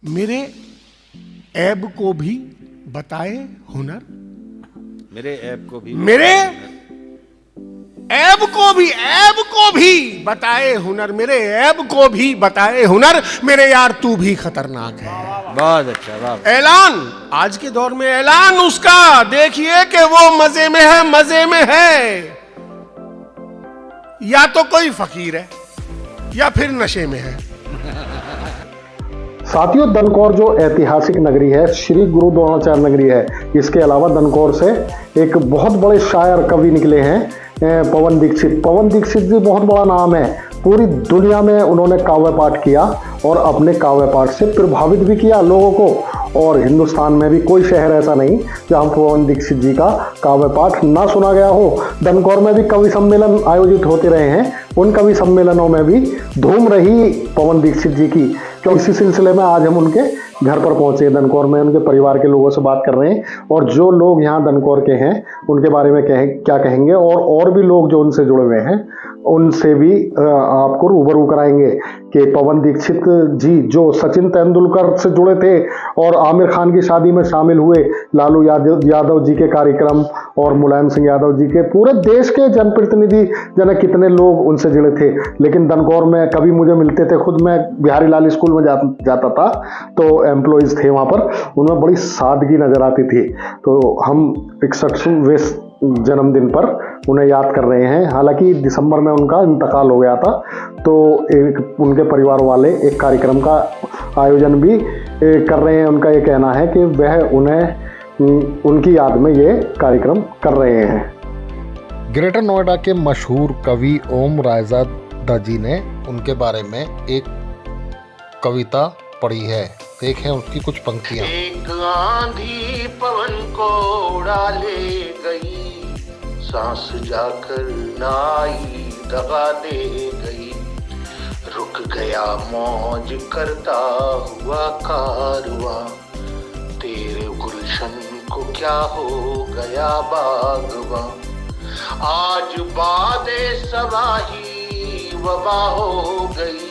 मेरे ऐब को भी बताए हुनर, मेरे ऐब को भी मेरे ऐब को भी बताए हुनर, मेरे ऐब को भी बताए हुनर, मेरे यार तू भी खतरनाक है। बहुत अच्छा, वाह। ऐलान, आज के दौर में ऐलान उसका देखिए कि वो मजे में है, मजे में है। या तो कोई फकीर है या फिर नशे में है। साथियों, दनकौर जो ऐतिहासिक नगरी है, श्री गुरु द्रोणाचार्य नगरी है। इसके अलावा दनकौर से एक बहुत बड़े शायर कवि निकले हैं, पवन दीक्षित। पवन दीक्षित जी बहुत बड़ा नाम है, पूरी दुनिया में उन्होंने काव्य पाठ किया और अपने काव्य पाठ से प्रभावित भी किया लोगों को। और हिंदुस्तान में भी कोई शहर ऐसा नहीं जहां पवन दीक्षित जी का काव्य पाठ ना सुना गया हो। दनकौर में भी कवि सम्मेलन आयोजित होते रहे हैं, उन कवि सम्मेलनों में भी धूम रही पवन दीक्षित जी की। तो इसी सिलसिले में आज हम उनके घर पर पहुंचे दनकौर में, उनके परिवार के लोगों से बात कर रहे हैं और जो लोग यहाँ दनकौर के हैं उनके बारे में क्या कहेंगे, और भी लोग जो उनसे जुड़े हुए हैं उनसे भी आपको रूबरू कराएंगे कि पवन दीक्षित जी जो सचिन तेंदुलकर से जुड़े थे और आमिर खान की शादी में शामिल हुए, लालू यादव जी के कार्यक्रम और मुलायम सिंह यादव जी के, पूरे देश के जनप्रतिनिधि जन कितने लोग उनसे जुड़े थे। लेकिन दनकौर में कभी मुझे मिलते थे, खुद मैं बिहारी लाल स्कूल में जाता था तो एम्प्लॉइज थे वहाँ पर, उनमें बड़ी सादगी नजर आती थी। तो हम 61वें जन्मदिन पर उन्हें याद कर रहे हैं। हालांकि दिसंबर में उनका इंतकाल हो गया था, तो एक उनके परिवार वाले एक कार्यक्रम का आयोजन भी कर रहे हैं। उनका ये कहना है कि वह उन्हें उनकी याद में ये कार्यक्रम कर रहे हैं। ग्रेटर नोएडा के मशहूर कवि ओम रायजादा जी ने उनके बारे में एक कविता पढ़ी है, देखें उसकी कुछ पंक्तियां। एक आंधी पवन को उड़ा ले गई, सांस जाकर नाई दगा दे गई, रुक गया मौज करता हुआ कारवां, तेरे गुलशन को क्या हो गया बागवां, आज बादे सवाही वबा हो गई,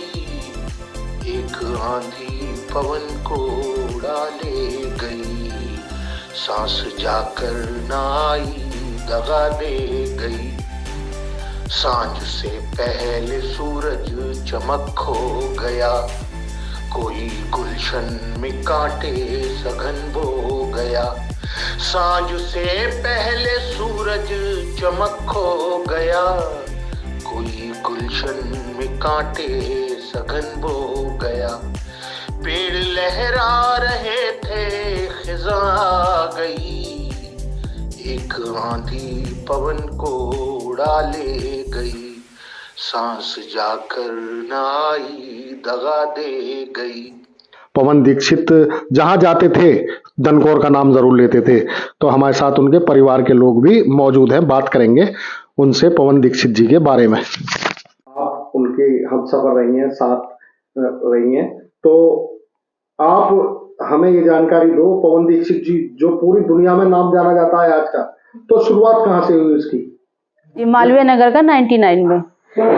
एक आंधी पवन को उड़ा ले गई, सांस जाकर नाई दगा दे गई, सांझ से पहले सूरज चमक खो गया, कोई गुलशन में कांटे सघन बो गया, सांझ से पहले सूरज चमक खो गया, कोई गुलशन में कांटे सघन बो गया, पेड़ लहरा रहे थे खिज़ां आ गई, एक आंधी पवन को उड़ा ले गई, सांस जाकर नाई दगा दे गई। पवन दीक्षित जहां जाते थे दनकौर का नाम जरूर लेते थे। तो हमारे साथ उनके परिवार के लोग भी मौजूद हैं, बात करेंगे उनसे पवन दीक्षित जी के बारे में। आप उनकी हमसफर रही हैं, साथ रही हैं, तो आप हमें ये जानकारी दो, पवन दीक्षित जी जो पूरी दुनिया में नाम जाना जाता है आज का, तो शुरुआत कहाँ से हुई इसकी? ये मालवीय नगर का 99 में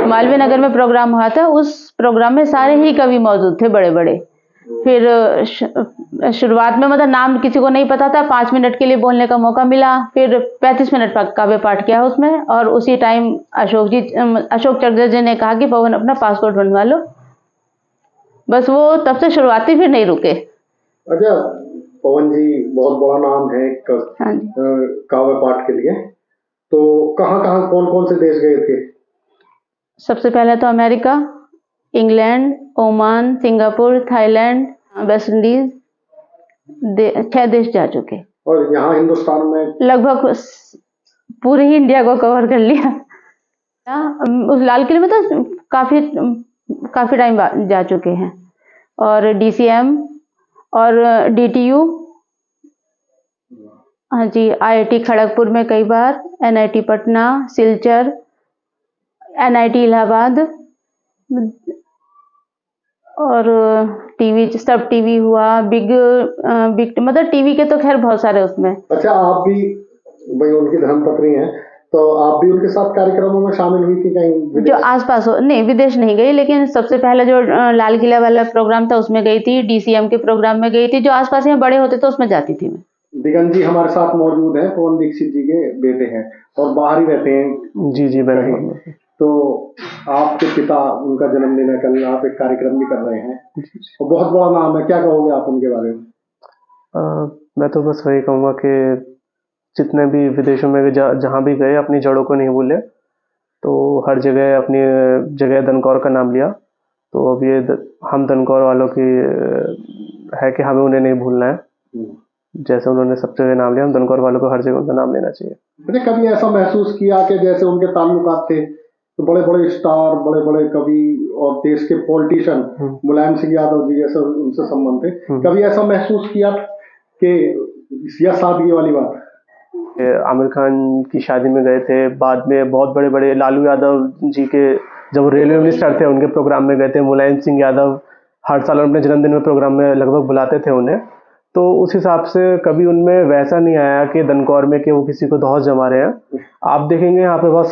मालवीय नगर में प्रोग्राम हुआ था। उस प्रोग्राम में सारे ही कवि मौजूद थे, बड़े बड़े। फिर शुरुआत में मतलब नाम किसी को नहीं पता था, 5 मिनट के लिए बोलने का मौका मिला, फिर 35 मिनट का काव्य पाठ किया उसमें। और उसी टाइम अशोक चक्रधर जी ने कहा कि पवन अपना पासपोर्ट बनवा लो। बस वो तब से शुरुआती फिर नहीं रुके। अच्छा, पवन जी बहुत बड़ा नाम है काव्य पाठ के लिए, तो कहाँ कहाँ कौन कौन से देश गए थे? सबसे पहले तो America, England, Oman, Singapore, Thailand, West Indies, 6 देश जा चुके। और यहाँ हिंदुस्तान में लगभग पूरे ही इंडिया को कवर कर लिया। उस लाल किले में तो काफी टाइम जा चुके हैं। और DCM और DTU, हाँ जी, IIT खड़गपुर में कई बार, NIT पटना, सिलचर, NIT इलाहाबाद, और सब टीवी हुआ, बिग मतलब टीवी के तो खैर बहुत सारे उसमें। अच्छा, आप भी भाई उनकी धर्मपत्नी हैं, तो आप भी उनके साथ कार्यक्रमों में शामिल हुई थी कहीं जो विदेश? आसपास हो, नहीं विदेश नहीं गई, लेकिन सबसे पहला जो लाल किला वाला प्रोग्राम था उसमें गई थी, डीसीएम के प्रोग्राम में गई थी, जो आसपास में बड़े होते थे उसमें जाती थी मैं। दिगंत जी हमारे साथ मौजूद हैं, पवन दीक्षित जी के बेटे हैं और बाहर ही रहते हैं। जी जी बिल्कुल। तो आपके पिता, उनका जन्मदिन है कल, आप एक कार्यक्रम भी कर रहे हैं और बहुत बड़ा नाम है, क्या कहोगे आप उनके बारे में? मैं तो बस वही कहूँगा कि जितने भी विदेशों में जहाँ भी गए अपनी जड़ों को नहीं भूले, तो हर जगह अपनी जगह दनकौर का नाम लिया। तो अब ये हम दनकौर वालों की है कि हमें उन्हें नहीं भूलना है। जैसे उन्होंने सब जगह नाम लिया, हम दनकौर वालों को हर जगह उनका नाम लेना चाहिए। मैंने कभी ऐसा महसूस किया कि जैसे उनके ताल्लुकात थे तो बड़े बड़े स्टार, बड़े बड़े कवि और देश के पॉलिटिशियन, मुलायम सिंह यादव जी जैसे उनसे संबंध थे, कभी ऐसा महसूस किया कि या सादगी वाली बात? आमिर खान की शादी में गए थे, बाद में बहुत बड़े बड़े लालू यादव जी के जब वो रेलवे मिनिस्टर थे उनके प्रोग्राम में गए थे, मुलायम सिंह यादव हर साल अपने जन्मदिन में प्रोग्राम में लगभग बुलाते थे उन्हें। तो उस हिसाब से कभी उनमें वैसा नहीं आया कि दनकौर में कि वो किसी को धौस जमा रहे हैं। आप देखेंगे यहाँ पे बहुत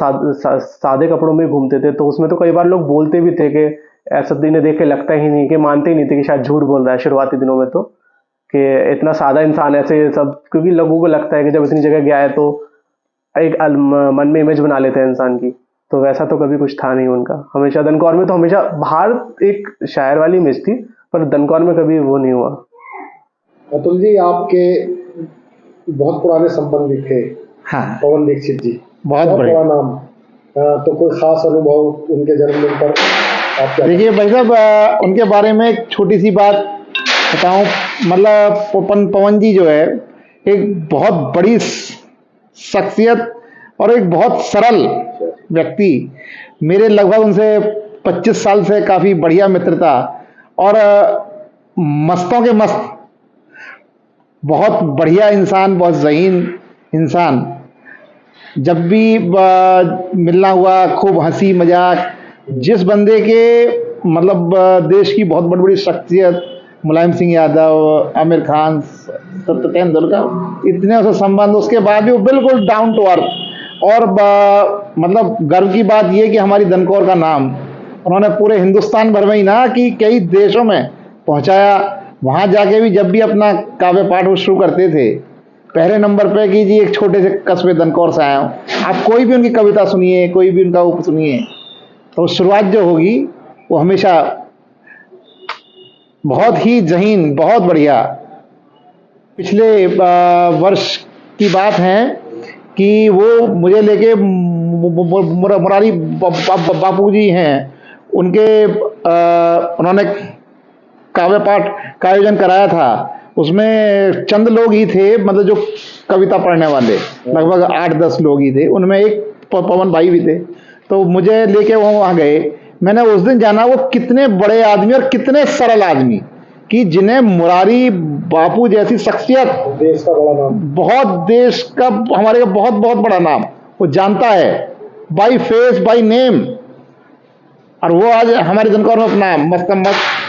सादे कपड़ों में घूमते थे, तो उसमें तो कई बार लोग बोलते भी थे कि ऐसा इन्हें देख के लगता ही नहीं, कि मानते ही नहीं थे कि शायद झूठ बोल रहा है शुरुआती दिनों में, तो कि इतना सादा इंसान ऐसे सब, क्योंकि लोगों को लगता है कि जब इतनी जगह गया है तो एक मन में इमेज बना लेते हैं इंसान की। तो वैसा तो कभी कुछ था नहीं उनका। हमेशा दनकौर में तो हमेशा बाहर एक शायर वाली इमेज थी, पर दनकौर में कभी वो नहीं हुआ। अतुल जी, आपके बहुत पुराने संबंधी थे। हाँ, पवन दीक्षित जी, बहुत बड़े। बड़ा नाम। तो कोई खास अनुभव उनके जन्मदिन पर आप क्या? देखिए भाई साहब, उनके बारे में एक छोटी सी बात बताऊं। मतलब पवन जी जो है एक बहुत बड़ी शख्सियत और एक बहुत सरल व्यक्ति। मेरे लगभग उनसे 25 साल से काफ़ी बढ़िया मित्रता, और मस्तों के मस्त, बहुत बढ़िया इंसान, बहुत ज़हीन इंसान। जब भी मिलना हुआ खूब हंसी मजाक। जिस बंदे के मतलब देश की बहुत बड़ी बड़ी शख्सियत, मुलायम सिंह यादव, आमिर खान, तेंदुलकर, इतने से संबंध, उसके बाद भी वो बिल्कुल डाउन टू अर्थ। और मतलब गर्व की बात ये कि हमारी दनकौर का नाम उन्होंने पूरे हिंदुस्तान भर में ही ना कि कई देशों में पहुंचाया। वहाँ जाके भी जब भी अपना काव्य पाठ वो शुरू करते थे, पहले नंबर पे कि जी एक छोटे से कस्बे दनकौर से आया हूँ। आप कोई भी उनकी कविता सुनिए, कोई भी उनका उप सुनिए, तो शुरुआत जो होगी वो हमेशा बहुत ही ज़हीन, बहुत बढ़िया। पिछले वर्ष की बात है कि वो मुझे लेके मुरारी बापू जी हैं, उनके उन्होंने काव्य पाठ का आयोजन कराया था। उसमें चंद लोग ही थे, मतलब जो कविता पढ़ने वाले, लगभग 8-10 लोग ही थे। उनमें एक पवन भाई भी थे। तो मुझे लेके वो वहाँ गए। मैंने उस दिन जाना वो कितने बड़े आदमी और कितने सरल आदमी, कि जिन्हें मुरारी बापू जैसी शख्सियत, देश का बड़ा नाम, बहुत देश का, हमारे का बहुत बहुत बड़ा नाम वो जानता है, बाई फेस बाई नेम। और वो आज हमारे दनकौर में अपना मस्त